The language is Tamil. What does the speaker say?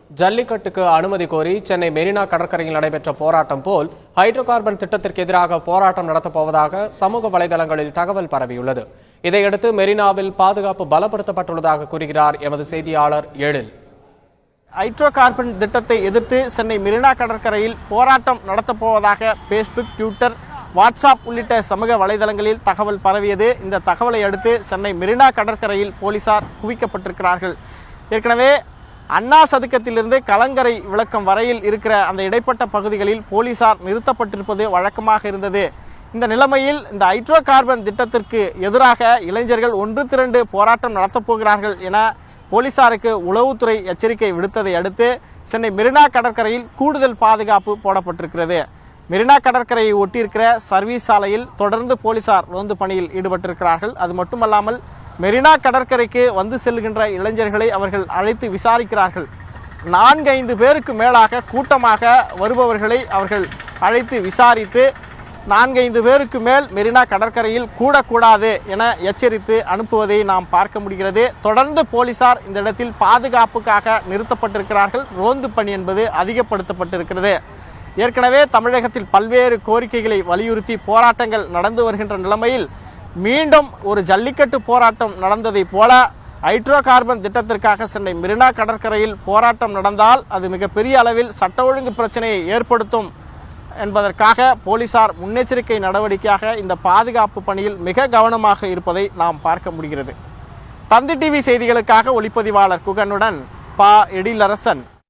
ஜல்லிக்கட்டுக்கு அனுமதி கோரி சென்னை மெரினா கடற்கரையில் நடைபெற்ற போராட்டம் போல் ஹைட்ரோ கார்பன் திட்டத்திற்கு எதிராக போராட்டம் நடத்தப் போவதாக சமூக வலைதளங்களில் தகவல் பரவியுள்ளது. இதையடுத்து மெரினாவில் பாதுகாப்பு பலப்படுத்தப்பட்டுள்ளதாக கூறுகிறார் எமது செய்தியாளர் எழில். ஹைட்ரோ கார்பன் திட்டத்தை எதிர்த்து சென்னை மெரினா கடற்கரையில் போராட்டம் நடத்தப் போவதாக பேஸ்புக், ட்விட்டர், வாட்ஸ்அப் உள்ளிட்ட சமூக வலைதளங்களில் தகவல் பரவியது. இந்த தகவலை அடுத்து சென்னை மெரினா கடற்கரையில் போலீசார் குவிக்கப்பட்டிருக்கிறார்கள். ஏற்கனவே அண்ணா சதுக்கத்திலிருந்து கலங்கரை விளக்கம் வரையில் இருக்கிற அந்த இடைப்பட்ட பகுதிகளில் போலீசார் நிறுத்தப்பட்டிருப்பது வழக்கமாக இருந்தது. இந்த நிலைமையில் இந்த ஹைட்ரோ கார்பன் திட்டத்திற்கு எதிராக இளைஞர்கள் ஒன்று திரண்டு போராட்டம் நடத்தப் போகிறார்கள் என போலீசாருக்கு உளவுத்துறை எச்சரிக்கை விடுத்ததை அடுத்து சென்னை மெரினா கடற்கரையில் கூடுதல் பாதுகாப்பு போடப்பட்டிருக்கிறது. மெரினா கடற்கரையை ஒட்டியிருக்கிற சர்வீஸ் சாலையில் தொடர்ந்து போலீசார் ரோந்து பணியில் ஈடுபட்டிருக்கிறார்கள். அது மட்டுமல்லாமல் மெரினா கடற்கரைக்கு வந்து செல்கின்ற இளைஞர்களை அவர்கள் அழைத்து விசாரிக்கிறார்கள். 4-5 பேருக்கு மேலாக கூட்டமாக வருபவர்களை அவர்கள் அழைத்து விசாரித்து 4-5 பேருக்கு மேல் மெரினா கடற்கரையில் கூடக்கூடாது என எச்சரித்து அனுப்புவதை நாம் பார்க்க முடிகிறது. தொடர்ந்து போலீசார் இந்த இடத்தில் பாதுகாப்புக்காக நிறுத்தப்பட்டிருக்கிறார்கள். ரோந்து பணி என்பது அதிகப்படுத்தப்பட்டிருக்கிறது. ஏற்கனவே தமிழகத்தில் பல்வேறு கோரிக்கைகளை வலியுறுத்தி போராட்டங்கள் நடந்து வருகின்ற நிலைமையில் மீண்டும் ஒரு ஜல்லிக்கட்டு போராட்டம் நடந்ததை போல ஹைட்ரோ கார்பன் திட்டத்திற்காக சென்னை மெரினா கடற்கரையில் போராட்டம் நடந்தால் அது மிகப்பெரிய அளவில் சட்ட ஒழுங்கு பிரச்சனையை ஏற்படுத்தும் என்பதற்காக போலீசார் முன்னெச்சரிக்கை நடவடிக்கையாக இந்த பாதுகாப்பு பணியில் மிக கவனமாக இருப்பதை நாம் பார்க்க முடிகிறது. தந்தி டிவி செய்திகளுக்காக ஒளிப்பதிவாளர் குகனுடன் எழிலரசன்.